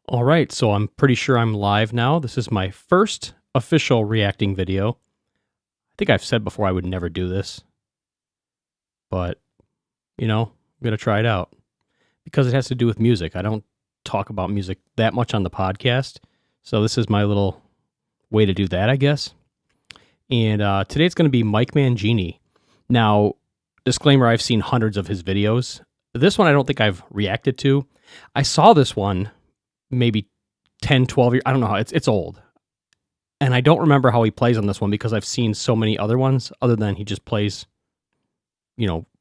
All right, so I'm pretty sure I'm live now. This is my first official reacting video. I think I've said before I would never do this, but I'm going to try it out because it has to do with music. I don't talk about music that much on the podcast, so this is my little way to do that, I guess. And today it's going to be Mike Mangini. Now, disclaimer, I've seen hundreds of his videos. This one I don't think I've reacted to. I saw this one maybe 10, 12 years. I don't know how it's old. And I don't remember how he plays on this one because I've seen so many other ones other than he just plays,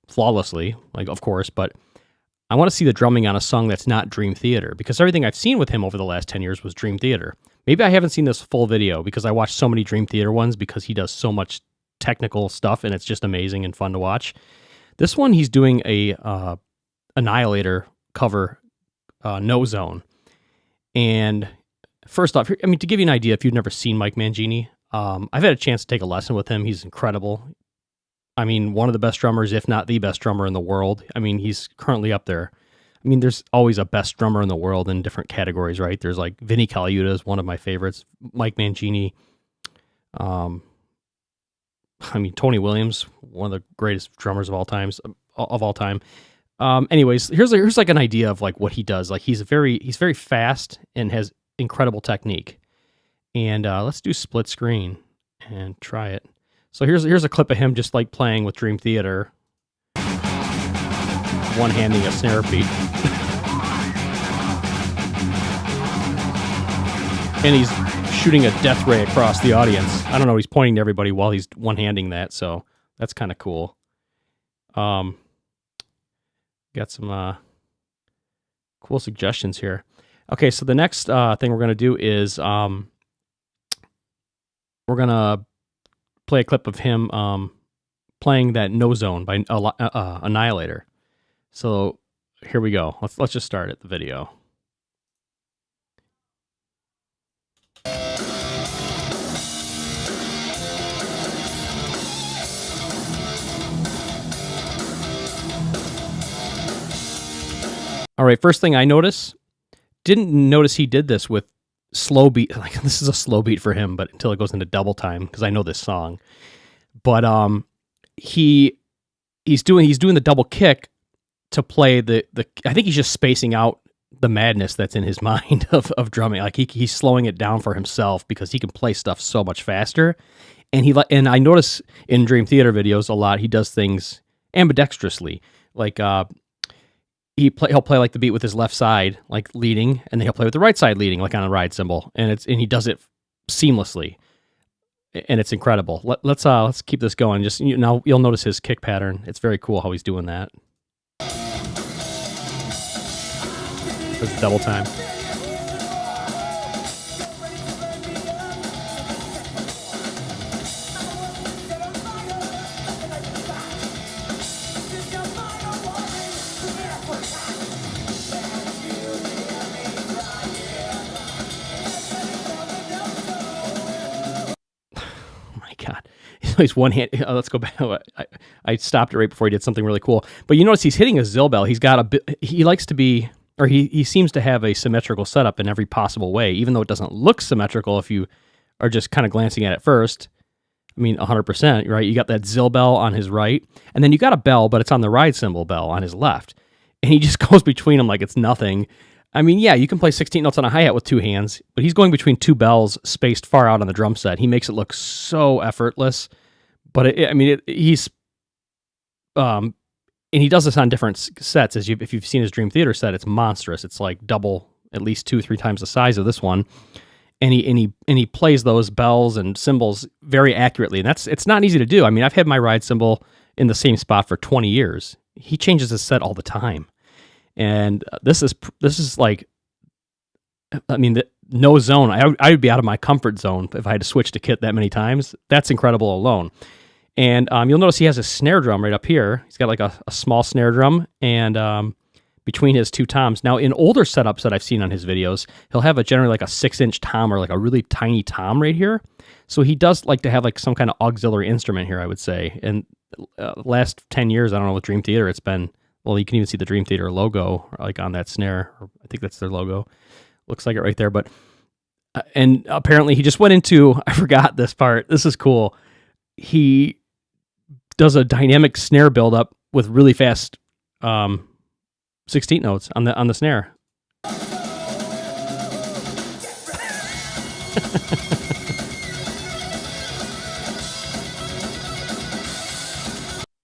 flawlessly, like, of course, but I want to see the drumming on a song that's not Dream Theater because everything I've seen with him over the last 10 years was Dream Theater. Maybe I haven't seen this full video because I watched so many Dream Theater ones because he does so much technical stuff and it's just amazing and fun to watch. This one, he's doing a Annihilator cover, No Zone. And first off, to give you an idea, if you've never seen Mike Mangini, I've had a chance to take a lesson with him. He's incredible. I mean, one of the best drummers, if not the best drummer in the world. I mean, he's currently up there. I mean, there's always a best drummer in the world in different categories, right? There's like Vinny Colaiuta is one of my favorites. Mike Mangini. Tony Williams, one of the greatest drummers of all time. Anyways, here's like an idea of like what he does. Like he's very fast and has incredible technique. And let's do split screen and try it. So here's a clip of him just like playing with Dream Theater, one-handing a snare beat. And he's shooting a death ray across the audience. I don't know, he's pointing to everybody while he's one-handing that, so that's kind of cool. Got some cool suggestions here. Okay, so the next thing we're going to do is we're going to play a clip of him playing that No Zone by Annihilator. So here we go. Let's just start at the video. All right, first thing I didn't notice he did this with slow beat. Like this is a slow beat for him, but until it goes into double time because I know this song. But he's doing the double kick to play the I think he's just spacing out the madness that's in his mind of drumming. Like he's slowing it down for himself because he can play stuff so much faster. And I notice in Dream Theater videos a lot he does things ambidextrously. Like he'll play like the beat with his left side, like leading, and then he'll play with the right side leading, like on a ride cymbal, and he does it seamlessly, and it's incredible. Let's keep this going. Just you'll notice his kick pattern. It's very cool how he's doing that. It's double time. God, he's one hand. Let's go back. I stopped it right before he did something really cool. But you notice he's hitting a Zilbel. He's got he likes to be, or he seems to have a symmetrical setup in every possible way, even though it doesn't look symmetrical if you are just kind of glancing at it first. 100%, right? You got that Zilbel on his right, and then you got a bell, but it's on the ride cymbal bell on his left. And he just goes between them like it's nothing. Yeah, you can play 16 notes on a hi-hat with two hands, but he's going between two bells spaced far out on the drum set. He makes it look so effortless, but he's and he does this on different sets. If you've seen his Dream Theater set, it's monstrous. It's like double, at least 2-3 times the size of this one, and he plays those bells and cymbals very accurately, and it's not easy to do. I've had my ride cymbal in the same spot for 20 years. He changes his set all the time. And this is like, the No Zone. I would be out of my comfort zone if I had to switch to kit that many times. That's incredible alone. And you'll notice he has a snare drum right up here. He's got like a small snare drum and between his two toms. Now in older setups that I've seen on his videos, he'll have generally like a 6-inch tom or like a really tiny tom right here. So he does like to have like some kind of auxiliary instrument here, I would say. And last 10 years, I don't know, with Dream Theater, it's been, well, you can even see the Dream Theater logo like on that snare. I think that's their logo. Looks like it right there. But and apparently he just went into, I forgot this part. This is cool. He does a dynamic snare buildup with really fast 16th notes on the snare.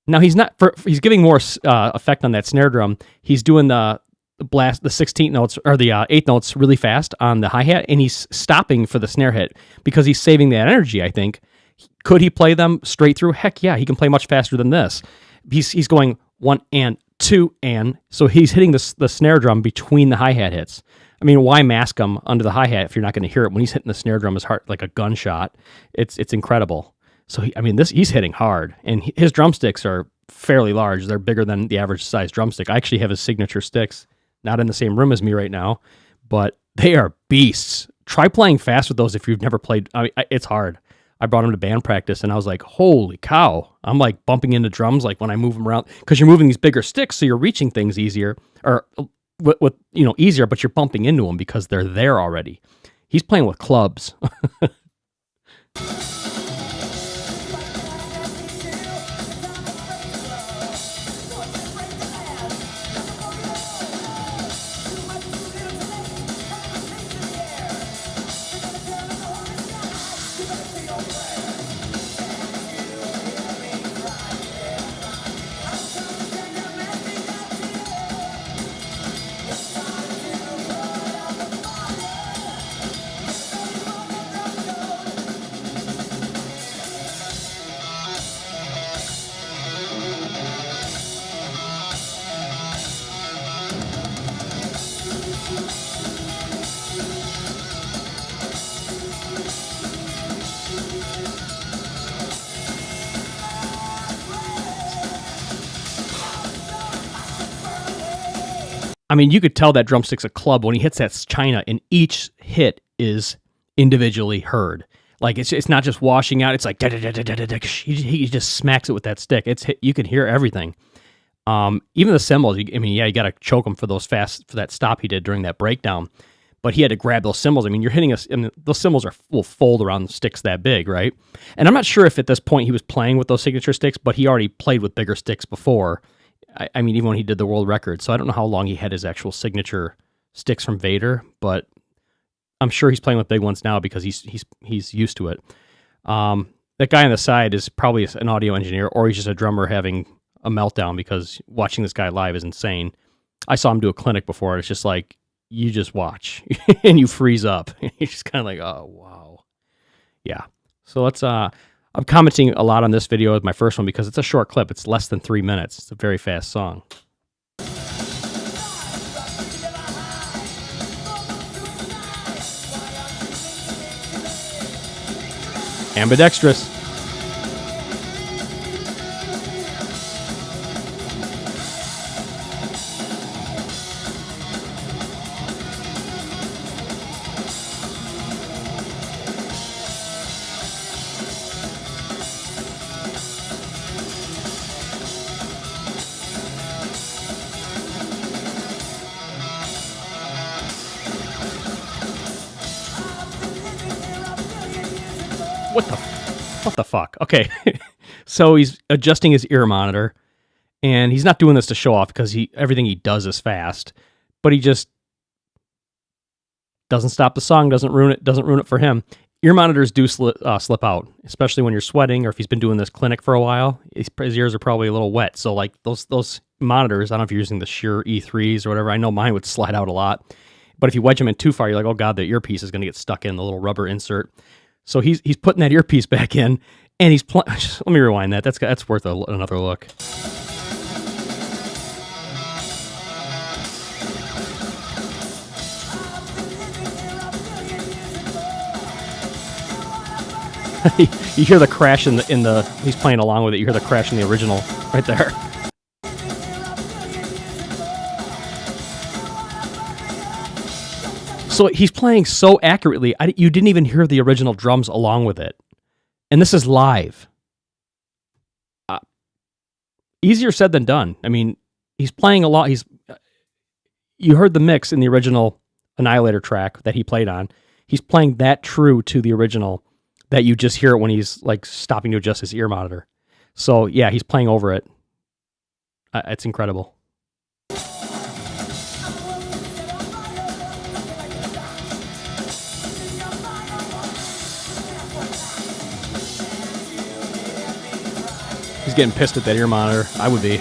Now he's giving more effect on that snare drum. He's doing the 16th notes or the 8th notes really fast on the hi-hat, and he's stopping for the snare hit because he's saving that energy, I think. Could he play them straight through? Heck yeah, he can play much faster than this. He's going 1 and 2 and, so he's hitting the snare drum between the hi-hat hits. I mean, why mask him under the hi-hat if you're not going to hear it when he's hitting the snare drum as hard like a gunshot? It's incredible. So he's hitting hard, and his drumsticks are fairly large. They're bigger than the average size drumstick. I actually have his signature sticks, not in the same room as me right now, but they are beasts. Try playing fast with those if you've never played. I mean, it's hard. I brought him to band practice, and I was like, holy cow. I'm like bumping into drums like when I move them around, because you're moving these bigger sticks, so you're reaching things easier, or with easier, but you're bumping into them because they're there already. He's playing with clubs. I mean, you could tell that drumstick's a club when he hits that china, and each hit is individually heard. Like it's not just washing out. It's like he just smacks it with that stick. You can hear everything. Even the cymbals. You got to choke him for that stop he did during that breakdown. But he had to grab those cymbals. I mean, you're hitting those cymbals will fold around sticks that big, right? And I'm not sure if at this point he was playing with those signature sticks, but he already played with bigger sticks before. I mean, even when he did the world record. So I don't know how long he had his actual signature sticks from Vader, but I'm sure he's playing with big ones now because he's used to it. That guy on the side is probably an audio engineer, or he's just a drummer having a meltdown because watching this guy live is insane. I saw him do a clinic before, and it's just like, you just watch and you freeze up. You're just kind of like, oh, wow. Yeah. So let's, I'm commenting a lot on this video as my first one because it's a short clip. It's less than 3 minutes. It's a very fast song. Ambidextrous. What the fuck? Okay. So he's adjusting his ear monitor, and he's not doing this to show off because everything he does is fast, but he just doesn't stop the song, doesn't ruin it for him. Ear monitors do slip out, especially when you're sweating, or if he's been doing this clinic for a while, his ears are probably a little wet. So like those monitors, I don't know if you're using the Shure E3s or whatever. I know mine would slide out a lot, but if you wedge them in too far, you're like, oh God, the earpiece is going to get stuck in the little rubber insert. So he's putting that earpiece back in, and he's playing. Let me rewind that. That's worth another look. You hear the crash in the. He's playing along with it. You hear the crash in the original right there. So he's playing so accurately, you didn't even hear the original drums along with it. And this is live. Easier said than done. I mean, he's playing a lot. You heard the mix in the original Annihilator track that he played on, he's playing that true to the original that you just hear it when he's like stopping to adjust his ear monitor. So yeah, he's playing over it. It's incredible. He's getting pissed at that ear monitor. I would be.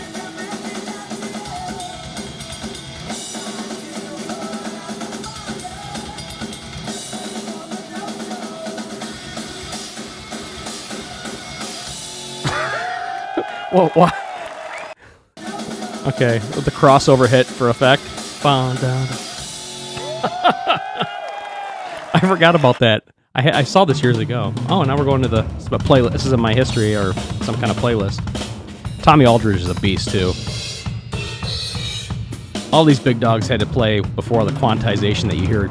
Whoa, what? Okay, with the crossover hit for effect. I forgot about that. I saw this years ago. Oh, now we're going to the playlist. This is in my history or some kind of playlist. Tommy Aldridge is a beast, too. All these big dogs had to play before the quantization that you hear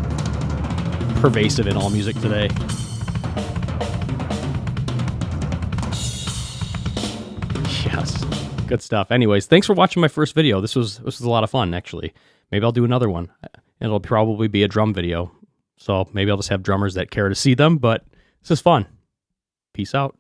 pervasive in all music today. Yes. Good stuff. Anyways, thanks for watching my first video. This was a lot of fun, actually. Maybe I'll do another one. It'll probably be a drum video. So maybe I'll just have drummers that care to see them, but this is fun. Peace out.